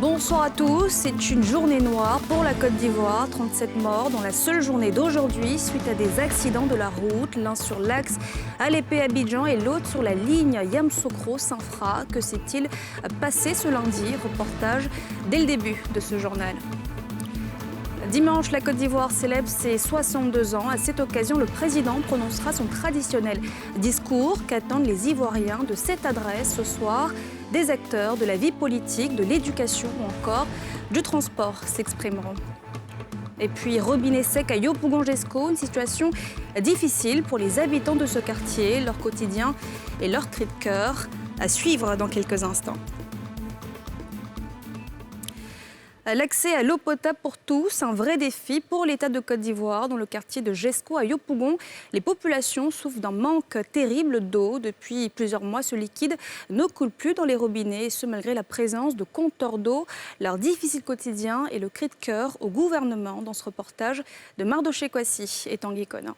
Bonsoir à tous, c'est une journée noire pour la Côte d'Ivoire. 37 morts dans la seule journée d'aujourd'hui suite à des accidents de la route, l'un sur l'axe Alépé-Abidjan et l'autre sur la ligne Yamoussoukro-Saint-Fra. Que s'est-il passé ce lundi? Reportage dès le début de ce journal. Dimanche, la Côte d'Ivoire célèbre ses 62 ans. À cette occasion, le président prononcera son traditionnel discours. Qu'attendent les Ivoiriens de cette adresse ce soir? Des acteurs de la vie politique, de l'éducation ou encore du transport s'exprimeront. Et puis, robinet sec à Yopougon-Jesco, une situation difficile pour les habitants de ce quartier, leur quotidien et leur cri de cœur à suivre dans quelques instants. L'accès à l'eau potable pour tous, un vrai défi pour l'État de Côte d'Ivoire. Dans le quartier de Jesco à Yopougon, les populations souffrent d'un manque terrible d'eau. Depuis plusieurs mois, ce liquide ne coule plus dans les robinets, et ce malgré la présence de compteurs d'eau. Leur difficile quotidien et le cri de cœur au gouvernement dans ce reportage de Mardoché Kwasi et Tanguy Conan.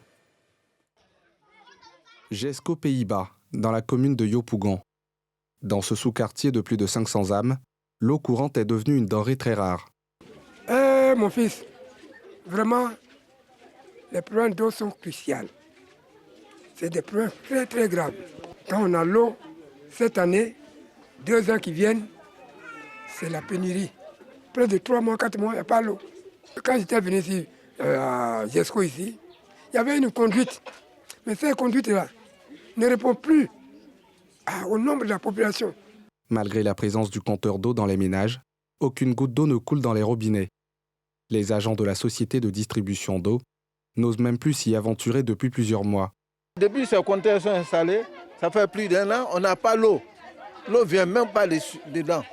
Jesco, Pays-Bas, dans la commune de Yopougon. Dans ce sous-quartier de plus de 500 âmes, l'eau courante est devenue une denrée très rare. Mon fils, vraiment, les problèmes d'eau sont cruciaux. C'est des problèmes très très graves. Quand on a l'eau, cette année, 2 ans qui viennent, c'est la pénurie. Près de 3 mois, 4 mois, il n'y a pas l'eau. Quand j'étais venu ici, à Jesco ici, il y avait une conduite. Mais cette conduite-là ne répond plus au nombre de la population. Malgré la présence du compteur d'eau dans les ménages, aucune goutte d'eau ne coule dans les robinets. Les agents de la société de distribution d'eau n'osent même plus s'y aventurer depuis plusieurs mois. Depuis que ces compteurs sont installés, ça fait plus d'1 an, on n'a pas l'eau. L'eau ne vient même pas dedans.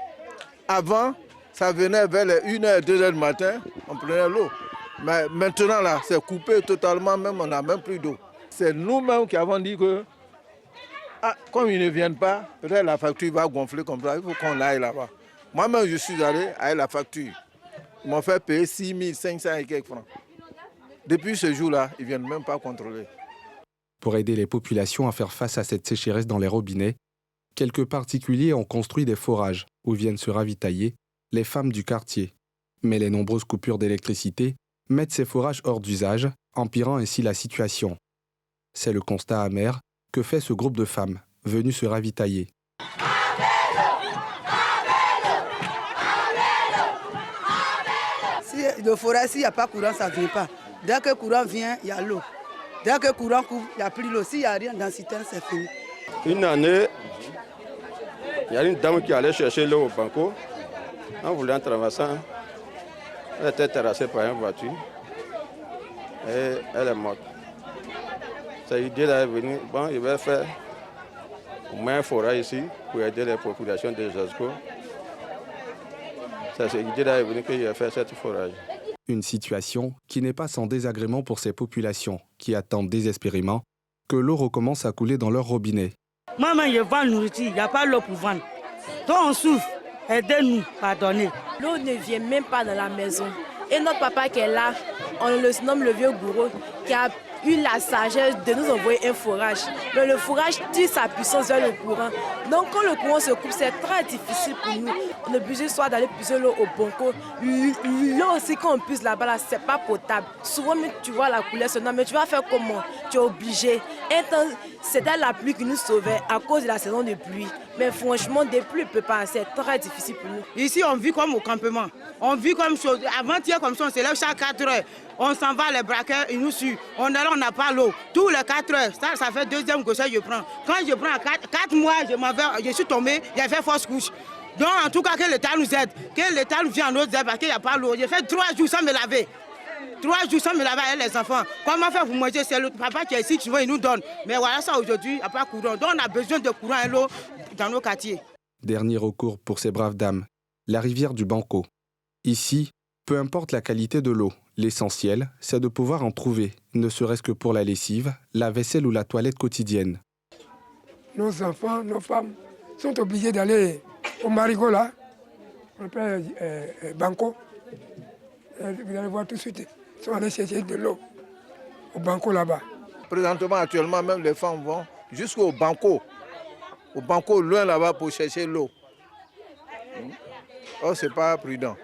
Avant, ça venait vers les 1h, 2h du matin, on prenait l'eau. Mais maintenant, là, c'est coupé totalement, même on n'a même plus d'eau. C'est nous-mêmes qui avons dit que comme ils ne viennent pas, peut-être la facture va gonfler comme ça, il faut qu'on aille là-bas. Moi-même, je suis allé avec la facture. Ils m'ont fait payer 6 500 et quelques francs. Depuis ce jour-là, ils ne viennent même pas contrôler. Pour aider les populations à faire face à cette sécheresse dans les robinets, quelques particuliers ont construit des forages où viennent se ravitailler les femmes du quartier. Mais les nombreuses coupures d'électricité mettent ces forages hors d'usage, empirant ainsi la situation. C'est le constat amer que fait ce groupe de femmes venues se ravitailler. Si le forage, s'il n'y a pas de courant, ça ne vient pas. Dès que le courant vient, il y a l'eau. Dès que le courant coupe, il n'y a plus l'eau. S'il n'y a rien dans le citerne, c'est fini. Une année, il y a une dame qui allait chercher l'eau au banco. En voulant traverser, elle était terrassée par une voiture et elle est morte. Cette idée-là est venue, bon, il va faire au moins un forage ici pour aider les populations de Jesco. C'est cette idée-là est venue qu'il a fait cette forage. Une situation qui n'est pas sans désagrément pour ces populations qui attendent désespérément que l'eau recommence à couler dans leur robinet. Maman, je vends nourriture, il n'y a pas l'eau pour vendre. Donc on souffre, aidez-nous, pardonnez. L'eau ne vient même pas dans la maison. Et notre papa qui est là, on le nomme le vieux gourou, qui a eu la sagesse de nous envoyer un forage. Mais le forage tire sa puissance vers le courant. Donc quand le courant se coupe, c'est très difficile pour nous. On est obligé soit d'aller puiser l'eau au bonco. L'eau aussi, quand on puise là-bas, là, c'est pas potable. Souvent, tu vois la couleur sonnante, mais tu vas faire comment? Tu es obligé. C'était la pluie qui nous sauvait à cause de la saison de pluie. Mais franchement, des pluies ne peut pas. C'est très difficile pour nous. Ici, on vit comme au campement. On vit comme chose. Avant-hier, comme ça, on se lève chaque 4 heures. On s'en va, les braqueurs, ils nous suivent. On est là, on n'a pas l'eau. Tous les 4 heures, ça fait 2e que je prends. Quand je prends 4 mois, je suis tombé, il y avait fausse couche. Donc, en tout cas, que l'État nous aide. Que l'État nous vienne en nous aide parce qu'il n'y a pas l'eau. J'ai fait 3 jours sans me laver. 3 jours sans me laver avec les enfants. Comment faire pour manger? C'est le papa qui est ici, il nous donne. Mais voilà ça aujourd'hui, il n'y a pas de courant. Donc, on a besoin de courant et l'eau dans nos quartiers. Dernier recours pour ces braves dames, la rivière du Banco. Ici, peu importe la qualité de l'eau, l'essentiel, c'est de pouvoir en trouver, ne serait-ce que pour la lessive, la vaisselle ou la toilette quotidienne. Nos enfants, nos femmes sont obligés d'aller au marigot là, on appelle Banco. Vous allez voir tout de suite, ils sont allés chercher de l'eau au Banco là-bas. Présentement, actuellement, même les femmes vont jusqu'au Banco. Au Banco, loin là-bas pour chercher l'eau. Oh, ce n'est pas prudent.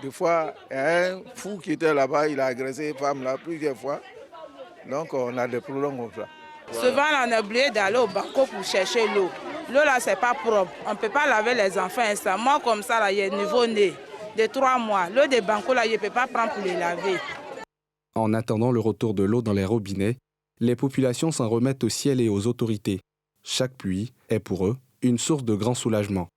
Des fois, il y a un fou qui était là-bas, il a agressé une femme là plusieurs fois. Donc on a des problèmes comme ça. Souvent, on a oublié d'aller au banco pour chercher l'eau. L'eau là, c'est pas propre. On ne peut pas laver les enfants instant. Moi, comme ça, là, il y a nouveau-né de 3 mois. L'eau des bancos, là, je ne peux pas prendre pour les laver. En attendant le retour de l'eau dans les robinets, les populations s'en remettent au ciel et aux autorités. Chaque pluie est pour eux une source de grand soulagement.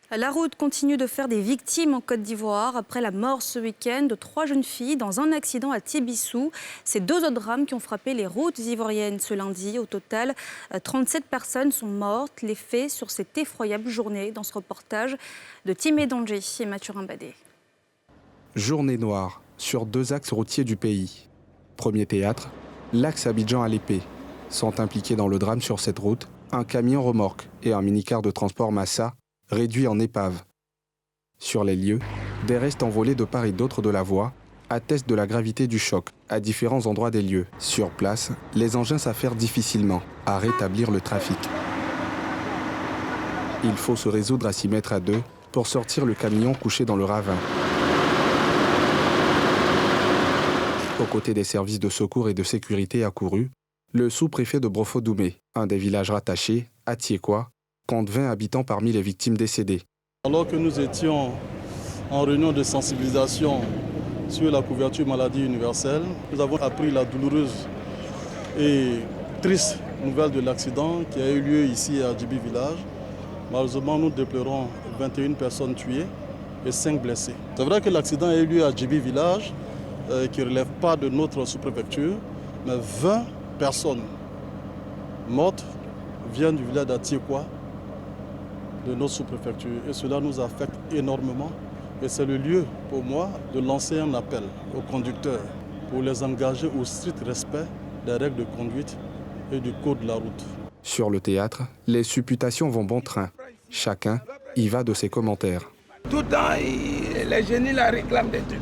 La route continue de faire des victimes en Côte d'Ivoire après la mort ce week-end de 3 jeunes filles dans un accident à Tibissou. C'est 2 autres drames qui ont frappé les routes ivoiriennes ce lundi. Au total, 37 personnes sont mortes. Les faits sur cette effroyable journée dans ce reportage de Timé Dongé et Mathieu Rimbadé. Journée noire sur 2 axes routiers du pays. Premier théâtre, l'axe Abidjan à l'Épée. Sont impliqués dans le drame sur cette route un camion remorque et un minicar de transport Massa, réduit en épave. Sur les lieux, des restes envolés de part et d'autre de la voie attestent de la gravité du choc à différents endroits des lieux. Sur place, les engins s'affairent difficilement à rétablir le trafic. Il faut se résoudre à s'y mettre à 2 pour sortir le camion couché dans le ravin. Aux côtés des services de secours et de sécurité accourus, le sous-préfet de Brofo-Doumé, un des villages rattachés, Atiekwa, compte 20 habitants parmi les victimes décédées. Alors que nous étions en réunion de sensibilisation sur la couverture maladie universelle, nous avons appris la douloureuse et triste nouvelle de l'accident qui a eu lieu ici à Djibi Village. Malheureusement, nous déplorons 21 personnes tuées et 5 blessés. C'est vrai que l'accident a eu lieu à Djibi Village, qui ne relève pas de notre sous-préfecture, mais 20 personnes mortes viennent du village d'Atiekwa, de notre sous-préfecture. Et cela nous affecte énormément. Et c'est le lieu pour moi de lancer un appel aux conducteurs pour les engager au strict respect des règles de conduite et du code de la route. Sur le théâtre, les supputations vont bon train. Chacun y va de ses commentaires. Tout le temps, les génies la réclament des trucs.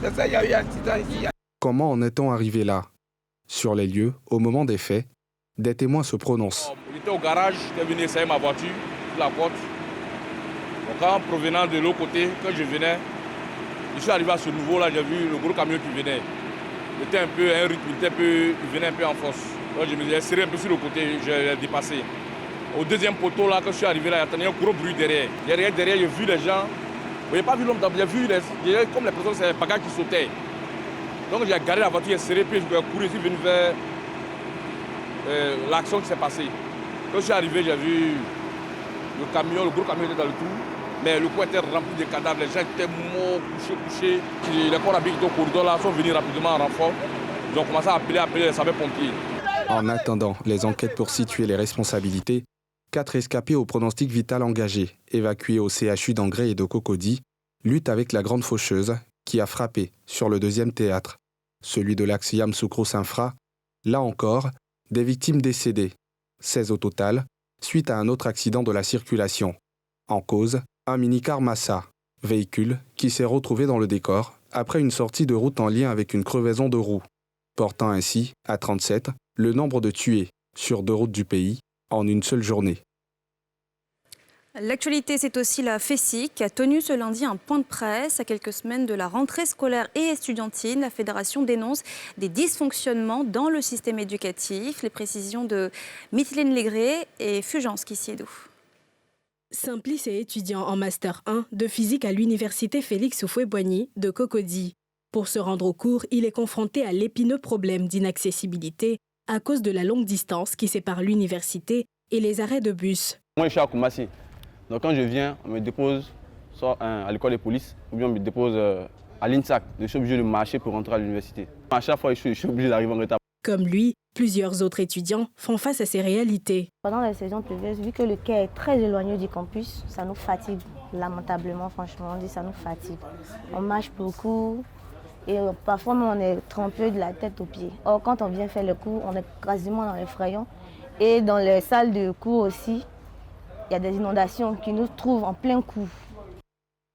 C'est ça, il y a eu un accident ici. Comment en est-on arrivé là? Sur les lieux, au moment des faits, des témoins se prononcent. J'étais au garage, j'étais venu essayer ma voiture, sur la porte. Donc en provenant de l'autre côté, quand je venais, je suis arrivé à ce niveau-là, j'ai vu le gros camion qui venait. Il était un peu à un rythme, il venait un peu en force. Donc je me suis serré un peu sur le côté, je l'ai dépassé. Au deuxième poteau, là, quand je suis arrivé là, il y a un gros bruit derrière. Derrière, j'ai vu les gens. Vous n'avez pas vu l'homme, j'ai vu comme les personnes, c'est les bagages qui sautaient. Donc j'ai garé la voiture, j'ai serré, puis je suis couru, je suis venu vers l'action qui s'est passée. Quand je suis arrivé, j'ai vu le camion, le gros camion était dans le trou, mais le coin était rempli de cadavres, les gens étaient morts, couchés. Les corps habillés qui étaient au corridor là sont venus rapidement en renfort. Ils ont commencé à appeler les sapeurs-pompiers. En attendant les enquêtes pour situer les responsabilités, 4 escapés au pronostic vital engagé, évacués au CHU d'Angré et de Cocody, luttent avec la grande faucheuse qui a frappé sur le deuxième théâtre, celui de l'axe Yamoussoukro-Sinfra. Là encore, des victimes décédées, 16 au total, suite à un autre accident de la circulation. En cause, un minicar Massa, véhicule qui s'est retrouvé dans le décor après une sortie de route en lien avec une crevaison de roue, portant ainsi à 37 le nombre de tués sur 2 routes du pays en une seule journée. L'actualité, c'est aussi la FESIC qui a tenu ce lundi un point de presse. À quelques semaines de la rentrée scolaire et estudiantine, la fédération dénonce des dysfonctionnements dans le système éducatif. Les précisions de Mithilène Légré et Fulgence Kissiedou. Simplice est étudiant en Master 1 de physique à l'université Félix Houphouët-Boigny de Cocody. Pour se rendre au cours, il est confronté à l'épineux problème d'inaccessibilité à cause de la longue distance qui sépare l'université et les arrêts de bus. Moi, je suis à Koumassi. Donc quand je viens, on me dépose soit à l'école de police ou bien on me dépose à l'INSAC. Je suis obligé de marcher pour rentrer à l'université. À chaque fois, je suis obligé d'arriver en retard. Comme lui, plusieurs autres étudiants font face à ces réalités. Pendant la saison pluvieuse, vu que le quai est très éloigné du campus, ça nous fatigue lamentablement, franchement, on dit ça nous fatigue. On marche beaucoup et parfois on est trempé de la tête aux pieds. Or, quand on vient faire le cours, on est quasiment dans les frayons. Et dans les salles de cours aussi, il y a des inondations qui nous trouvent en plein coup.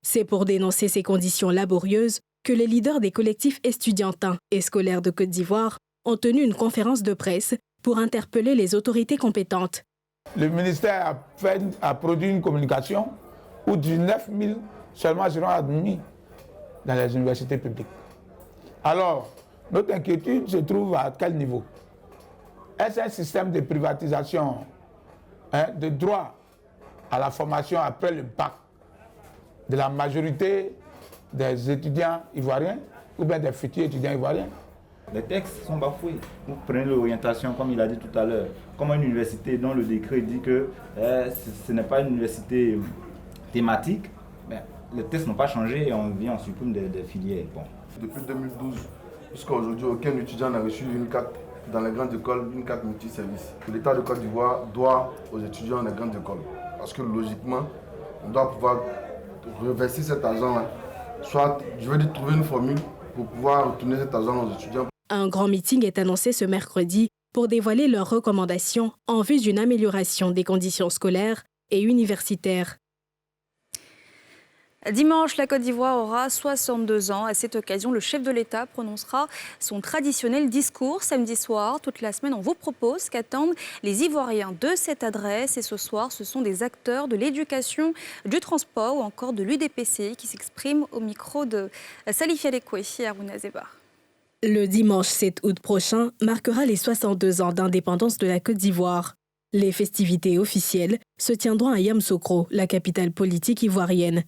C'est pour dénoncer ces conditions laborieuses que les leaders des collectifs estudiantins et scolaires de Côte d'Ivoire ont tenu une conférence de presse pour interpeller les autorités compétentes. Le ministère a produit une communication où 19 000 seulement seront admis dans les universités publiques. Alors, notre inquiétude se trouve à quel niveau? Est-ce un système de privatisation, de droit à la formation après le bac de la majorité des étudiants ivoiriens ou bien des futurs étudiants ivoiriens? Les textes sont bafoués. Vous prenez l'orientation, comme il a dit tout à l'heure, comme une université dont le décret dit que ce n'est pas une université thématique. Ben, les textes n'ont pas changé et on supprime des filières. Bon. Depuis 2012 jusqu'à aujourd'hui, aucun étudiant n'a reçu une carte dans les grandes écoles, une carte multiservice. L'État de Côte d'Ivoire doit aux étudiants des grandes écoles. Parce que logiquement, on doit pouvoir reverser cet argent-là. Soit, je veux dire, trouver une formule pour pouvoir retourner cet argent aux étudiants. Un grand meeting est annoncé ce mercredi pour dévoiler leurs recommandations en vue d'une amélioration des conditions scolaires et universitaires. Dimanche, la Côte d'Ivoire aura 62 ans. À cette occasion, le chef de l'État prononcera son traditionnel discours samedi soir. Toute la semaine, on vous propose qu'attendent les Ivoiriens de cette adresse. Et ce soir, ce sont des acteurs de l'éducation, du transport ou encore de l'UDPC qui s'expriment au micro de Salif Yadekoué et Harouna Zebar. Le dimanche 7 août prochain marquera les 62 ans d'indépendance de la Côte d'Ivoire. Les festivités officielles se tiendront à Yamoussoukro, la capitale politique ivoirienne.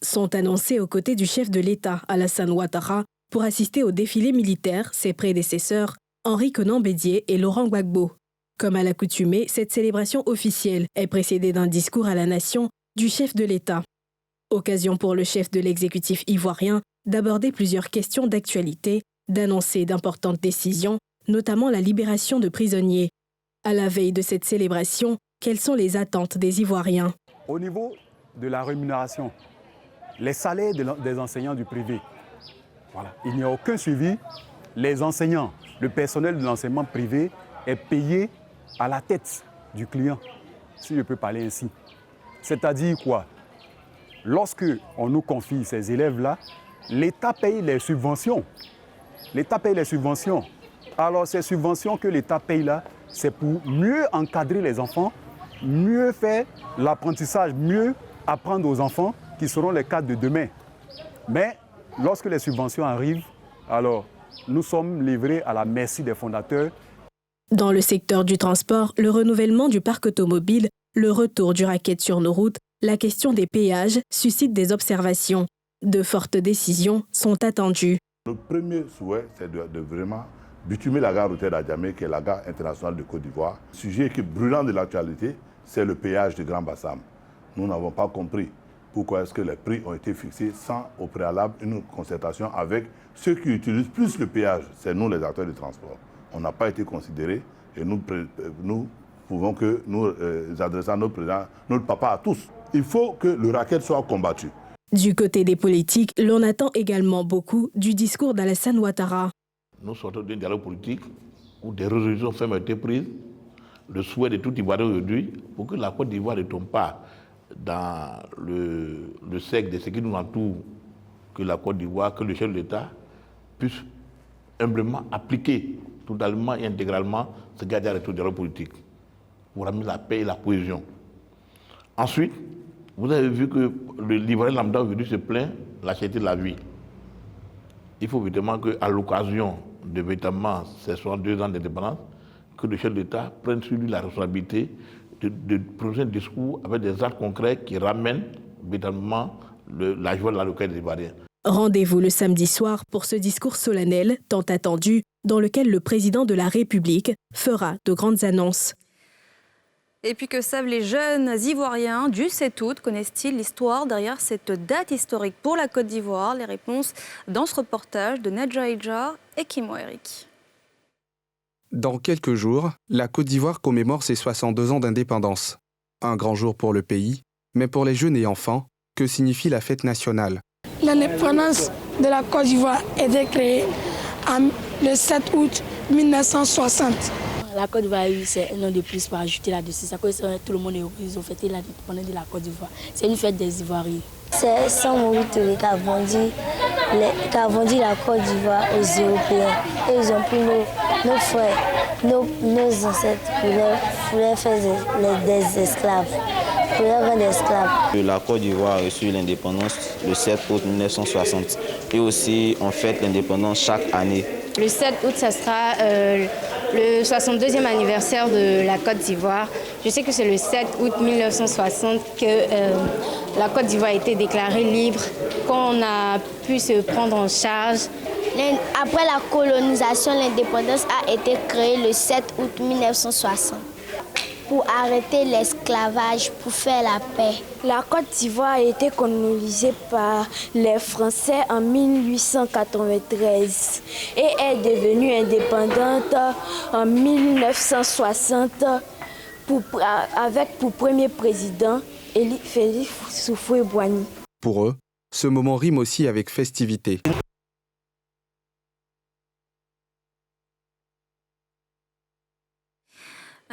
Sont annoncés aux côtés du chef de l'État, Alassane Ouattara, pour assister au défilé militaire ses prédécesseurs, Henri Konan Bédié et Laurent Gbagbo. Comme à l'accoutumée, cette célébration officielle est précédée d'un discours à la nation du chef de l'État. Occasion pour le chef de l'exécutif ivoirien d'aborder plusieurs questions d'actualité, d'annoncer d'importantes décisions, notamment la libération de prisonniers. À la veille de cette célébration, quelles sont les attentes des Ivoiriens? Au niveau de la rémunération, les salaires des enseignants du privé, voilà. Il n'y a aucun suivi. Les enseignants, le personnel de l'enseignement privé est payé à la tête du client, si je peux parler ainsi. C'est-à-dire quoi? Lorsque on nous confie ces élèves-là, l'État paye les subventions. L'État paye les subventions. Alors ces subventions que l'État paye là, c'est pour mieux encadrer les enfants, mieux faire l'apprentissage, mieux apprendre aux enfants qui seront les cadres de demain. Mais lorsque les subventions arrivent, alors nous sommes livrés à la merci des fondateurs. Dans le secteur du transport, le renouvellement du parc automobile, le retour du racket sur nos routes, la question des péages suscite des observations. De fortes décisions sont attendues. Le premier souhait, c'est de vraiment bitumer la gare routière d'Adjamé, qui est la gare internationale de Côte d'Ivoire. Sujet qui est brûlant de l'actualité, c'est le péage de Grand Bassam. Nous n'avons pas compris pourquoi est-ce que les prix ont été fixés sans au préalable une concertation avec ceux qui utilisent plus le péage, c'est nous les acteurs du transport. On n'a pas été considérés et nous pouvons que nous adresser à notre président, notre papa à tous. Il faut que le racket soit combattu. Du côté des politiques, l'on attend également beaucoup du discours d'Alassane Ouattara. Nous sortons d'un dialogue politique où des résolutions fermes ont été prises. Le souhait de tout Ivoirien aujourd'hui, pour que la Côte d'Ivoire ne tombe pas dans le cercle de ce qui nous entoure, que la Côte d'Ivoire, que le chef de l'État puisse humblement appliquer totalement et intégralement ce qui a été arrêté au dialogue politique pour amener la paix et la cohésion. Ensuite, vous avez vu que l'Ivoirien lambda aujourd'hui se plaint de la cherté de la vie. Il faut évidemment qu'à l'occasion de véritablement ces 62 ans d'indépendance, que le chef de l'État prenne sur lui la responsabilité de prononcer un discours avec des actes concrets qui ramènent véritablement la joie de la localité des Ivoiriens. Rendez-vous le samedi soir pour ce discours solennel tant attendu dans lequel le président de la République fera de grandes annonces. Et puis que savent les jeunes Ivoiriens du 7 août? Connaissent-ils l'histoire derrière cette date historique pour la Côte d'Ivoire? Les réponses dans ce reportage de Nadja Eidjar et Kimo Eric. Dans quelques jours, la Côte d'Ivoire commémore ses 62 ans d'indépendance. Un grand jour pour le pays, mais pour les jeunes et enfants, que signifie la fête nationale? L'indépendance de la Côte d'Ivoire a été créée le 7 août 1960. La Côte d'Ivoire, c'est un nom de plus pour ajouter là-dessus. Ça cause tout le monde ils ont fêté l'indépendance de la Côte d'Ivoire. C'est une fête des Ivoiriens. C'est Saint-Maurice Touré qui a vendu la Côte d'Ivoire aux Européens. Et ils ont pris nos frères, nos ancêtres pour les faire des esclaves. pour la vente d'esclaves. La Côte d'Ivoire a reçu l'indépendance le 7 août 1960 et aussi on fête l'indépendance chaque année. Le 7 août, ça sera le 62e anniversaire de la Côte d'Ivoire. Je sais que c'est le 7 août 1960 que la Côte d'Ivoire a été déclarée libre, qu'on a pu se prendre en charge. Après la colonisation, l'indépendance a été créée le 7 août 1960 pour arrêter l'esclavage, pour faire la paix. La Côte d'Ivoire a été colonisée par les Français en 1893 et est devenue indépendante en 1960 avec pour premier président Félix Houphouët-Boigny. Pour eux, ce moment rime aussi avec festivité.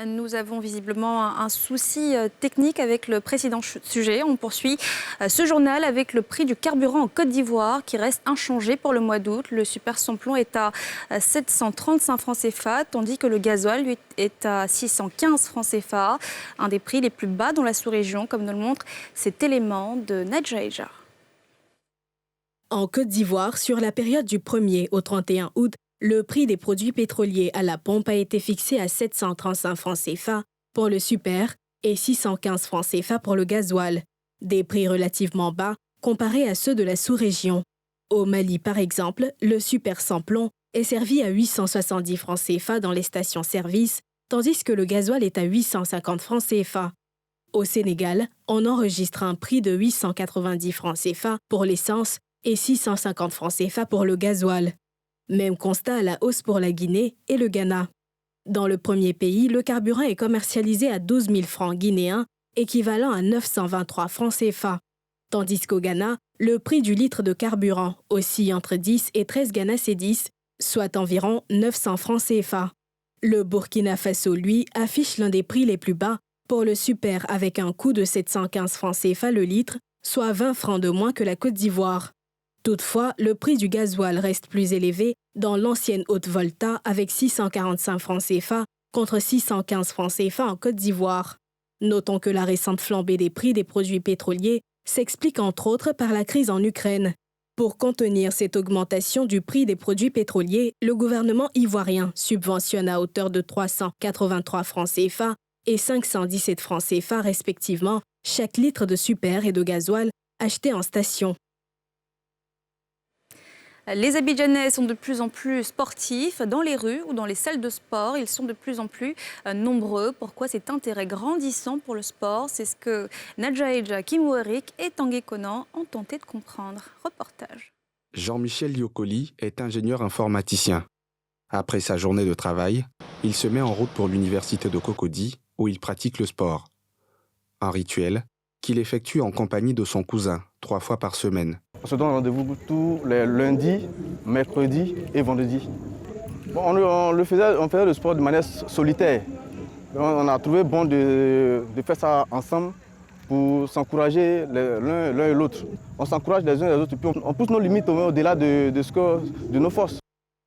Nous avons visiblement un souci technique avec le précédent sujet. On poursuit ce journal avec le prix du carburant en Côte d'Ivoire qui reste inchangé pour le mois d'août. Le super sans-plomb est à 735 francs CFA, tandis que le gasoil lui est à 615 francs CFA. Un des prix les plus bas dans la sous-région, comme nous le montre cet élément de Nadja Eja. En Côte d'Ivoire, sur la période du 1er au 31 août, le prix des produits pétroliers à la pompe a été fixé à 735 francs CFA pour le super et 615 francs CFA pour le gasoil, des prix relativement bas comparés à ceux de la sous-région. Au Mali, par exemple, le super sans plomb est servi à 870 francs CFA dans les stations-service, tandis que le gasoil est à 850 francs CFA. Au Sénégal, on enregistre un prix de 890 francs CFA pour l'essence et 650 francs CFA pour le gasoil. Même constat à la hausse pour la Guinée et le Ghana. Dans le premier pays, le carburant est commercialisé à 12 000 francs guinéens, équivalent à 923 francs CFA. Tandis qu'au Ghana, le prix du litre de carburant oscille entre 10 et 13 Ghana Cedis, soit environ 900 francs CFA. Le Burkina Faso, lui, affiche l'un des prix les plus bas pour le super avec un coût de 715 francs CFA le litre, soit 20 francs de moins que la Côte d'Ivoire. Toutefois, le prix du gasoil reste plus élevé dans l'ancienne Haute-Volta avec 645 francs CFA contre 615 francs CFA en Côte d'Ivoire. Notons que la récente flambée des prix des produits pétroliers s'explique entre autres par la crise en Ukraine. Pour contenir cette augmentation du prix des produits pétroliers, le gouvernement ivoirien subventionne à hauteur de 383 francs CFA et 517 francs CFA respectivement chaque litre de super et de gasoil acheté en station. Les Abidjanais sont de plus en plus sportifs dans les rues ou dans les salles de sport. Ils sont de plus en plus nombreux. Pourquoi cet intérêt grandissant pour le sport? C'est ce que Nadja Eja, Kimouerik et Tanguy Conan ont tenté de comprendre. Reportage. Jean-Michel Yokoli est ingénieur informaticien. Après sa journée de travail, il se met en route pour l'université de Cocody où il pratique le sport. Un rituel qu'il effectue en compagnie de son cousin 3 fois par semaine. On se donne rendez-vous tous les lundis, mercredis et vendredis. Bon, on faisait le sport de manière solitaire. On a trouvé bon de faire ça ensemble pour s'encourager l'un et l'autre. On s'encourage les uns les autres et puis on pousse nos limites au-delà de nos forces.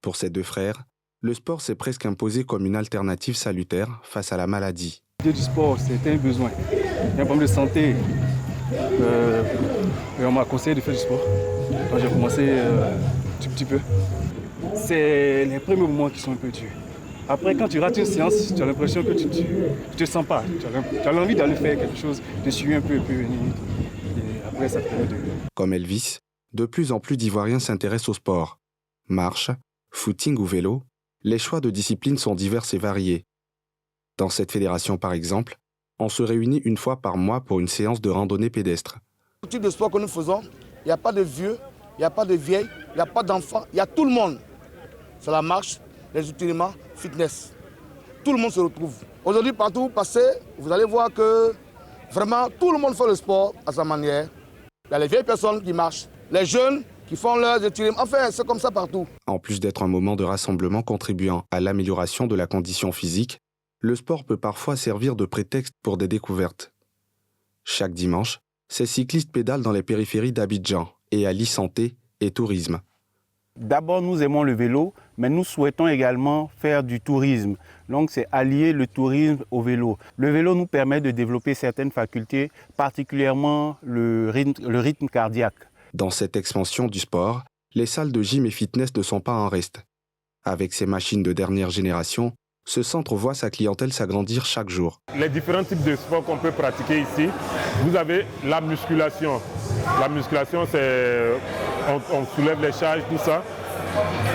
Pour ces deux frères, le sport s'est presque imposé comme une alternative salutaire face à la maladie. L'idée du sport, c'était un besoin. Il y a un problème de santé. Et on m'a conseillé de faire du sport. Donc j'ai commencé un tout petit peu. C'est les premiers moments qui sont un peu durs. Après, quand tu rates une séance, tu as l'impression que tu ne te sens pas. Tu as l'envie d'aller faire quelque chose, de suivre un peu. Et après, ça te permet de... Comme Elvis, de plus en plus d'Ivoiriens s'intéressent au sport. Marche, footing ou vélo, les choix de disciplines sont divers et variés. Dans cette fédération, par exemple, on se réunit une fois par mois pour une séance de randonnée pédestre. Le type de sport que nous faisons, il n'y a pas de vieux, il n'y a pas de vieilles, il n'y a pas d'enfants, il y a tout le monde. C'est la marche, les étirements, fitness. Tout le monde se retrouve. Aujourd'hui, partout où vous passez, vous allez voir que vraiment tout le monde fait le sport à sa manière. Il y a les vieilles personnes qui marchent, les jeunes qui font leurs étirements. Enfin, c'est comme ça partout. En plus d'être un moment de rassemblement contribuant à l'amélioration de la condition physique, le sport peut parfois servir de prétexte pour des découvertes. Chaque dimanche, ces cyclistes pédalent dans les périphéries d'Abidjan et allient santé et tourisme. D'abord, nous aimons le vélo, mais nous souhaitons également faire du tourisme. Donc, c'est allier le tourisme au vélo. Le vélo nous permet de développer certaines facultés, particulièrement le rythme cardiaque. Dans cette expansion du sport, les salles de gym et fitness ne sont pas en reste. Avec ses machines de dernière génération, ce centre voit sa clientèle s'agrandir chaque jour. Les différents types de sports qu'on peut pratiquer ici, vous avez la musculation. La musculation, c'est on soulève les charges, tout ça.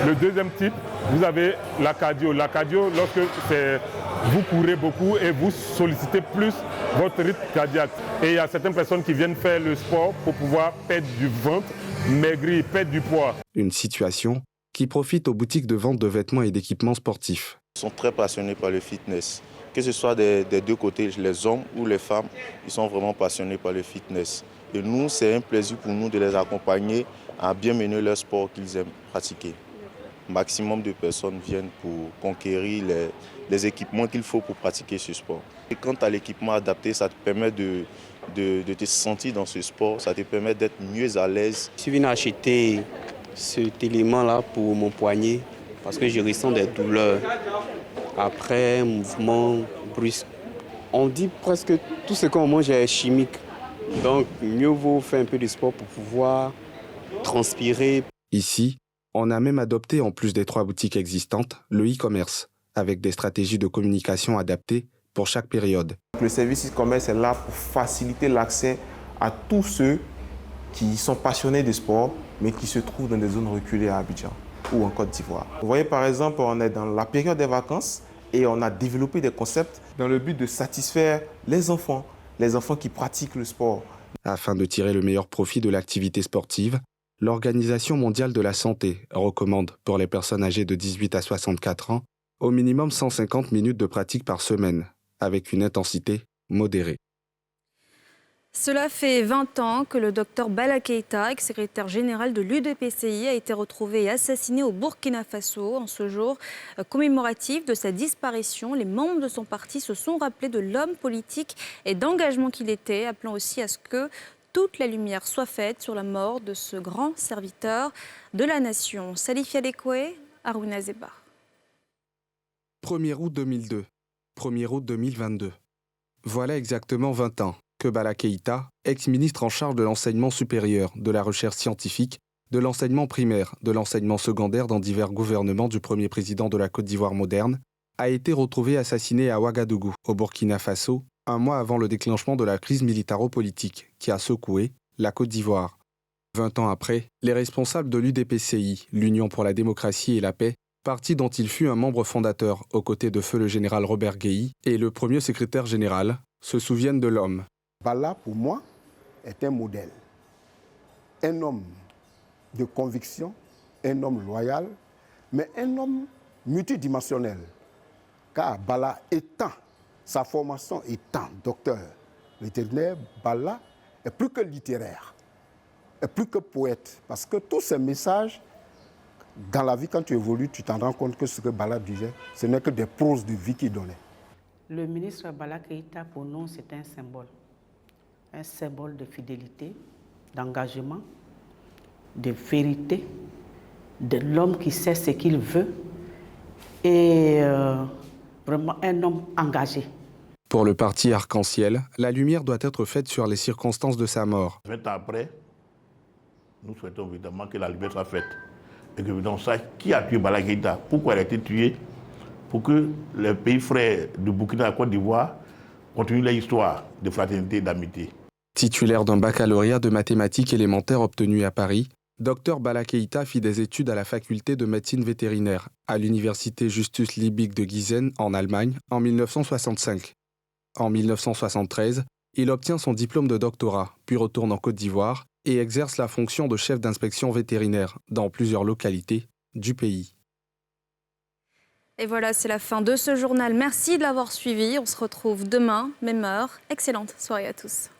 Le deuxième type, vous avez la cardio. La cardio, lorsque vous courez beaucoup et vous sollicitez plus votre rythme cardiaque. Et il y a certaines personnes qui viennent faire le sport pour pouvoir perdre du ventre, maigrir, perdre du poids. Une situation qui profite aux boutiques de vente de vêtements et d'équipements sportifs. Ils sont très passionnés par le fitness. Que ce soit des deux côtés, les hommes ou les femmes, ils sont vraiment passionnés par le fitness. Et nous, c'est un plaisir pour nous de les accompagner à bien mener leur sport qu'ils aiment pratiquer. Un maximum de personnes viennent pour conquérir les équipements qu'il faut pour pratiquer ce sport. Et quant à l'équipement adapté, ça te permet de te sentir dans ce sport, ça te permet d'être mieux à l'aise. Je suis venu acheter cet élément-là pour mon poignet parce que je ressens des douleurs après un mouvement brusque. On dit presque tout ce qu'on mange est chimique. Donc mieux vaut faire un peu de sport pour pouvoir transpirer. Ici, on a même adopté, en plus des 3 boutiques existantes, le e-commerce, avec des stratégies de communication adaptées pour chaque période. Le service e-commerce est là pour faciliter l'accès à tous ceux qui sont passionnés de sport, mais qui se trouvent dans des zones reculées à Abidjan ou en Côte d'Ivoire. Vous voyez, par exemple, on est dans la période des vacances et on a développé des concepts dans le but de satisfaire les enfants qui pratiquent le sport. Afin de tirer le meilleur profit de l'activité sportive, l'Organisation mondiale de la santé recommande pour les personnes âgées de 18 à 64 ans au minimum 150 minutes de pratique par semaine, avec une intensité modérée. Cela fait 20 ans que le docteur Bala Keïta, ex-secrétaire général de l'UDPCI, a été retrouvé et assassiné au Burkina Faso. En ce jour commémoratif de sa disparition, les membres de son parti se sont rappelés de l'homme politique et d'engagement qu'il était, appelant aussi à ce que toute la lumière soit faite sur la mort de ce grand serviteur de la nation. Salif Yadekoué, Harouna Zeba. 1er août 2002, 1er août 2022. Voilà exactement 20 ans que Bala Keïta, ex-ministre en charge de l'enseignement supérieur, de la recherche scientifique, de l'enseignement primaire, de l'enseignement secondaire dans divers gouvernements du premier président de la Côte d'Ivoire moderne, a été retrouvé assassiné à Ouagadougou, au Burkina Faso, un mois avant le déclenchement de la crise militaro-politique qui a secoué la Côte d'Ivoire. 20 ans après, les responsables de l'UDPCI, l'Union pour la démocratie et la paix, parti dont il fut un membre fondateur aux côtés de feu le général Robert Guéhi et le premier secrétaire général, se souviennent de l'homme. Bala, pour moi, est un modèle. Un homme de conviction, un homme loyal, mais un homme multidimensionnel. Car Bala étant, sa formation étant docteur vétérinaire, Bala est plus que littéraire, est plus que poète. Parce que tous ces messages, dans la vie, quand tu évolues, tu t'en rends compte que ce que Bala disait, ce n'est que des proses de vie qu'il donnait. Le ministre Bala Keïta, pour nous, c'est un symbole de fidélité, d'engagement, de vérité, de l'homme qui sait ce qu'il veut et vraiment un homme engagé. Pour le parti Arc-en-Ciel, la lumière doit être faite sur les circonstances de sa mort. 20 ans après, nous souhaitons évidemment que la lumière soit faite et que l'on sache qui a tué Bala Keïta, pourquoi elle a été tuée, pour que les pays frères du Burkina et de la Côte d'Ivoire continuent leur histoire de fraternité et d'amitié. Titulaire d'un baccalauréat de mathématiques élémentaires obtenu à Paris, Dr Bala Keïta fit des études à la faculté de médecine vétérinaire à l'université Justus Liebig de Gießen en Allemagne en 1965. En 1973, il obtient son diplôme de doctorat, puis retourne en Côte d'Ivoire et exerce la fonction de chef d'inspection vétérinaire dans plusieurs localités du pays. Et voilà, c'est la fin de ce journal. Merci de l'avoir suivi. On se retrouve demain, même heure. Excellente soirée à tous.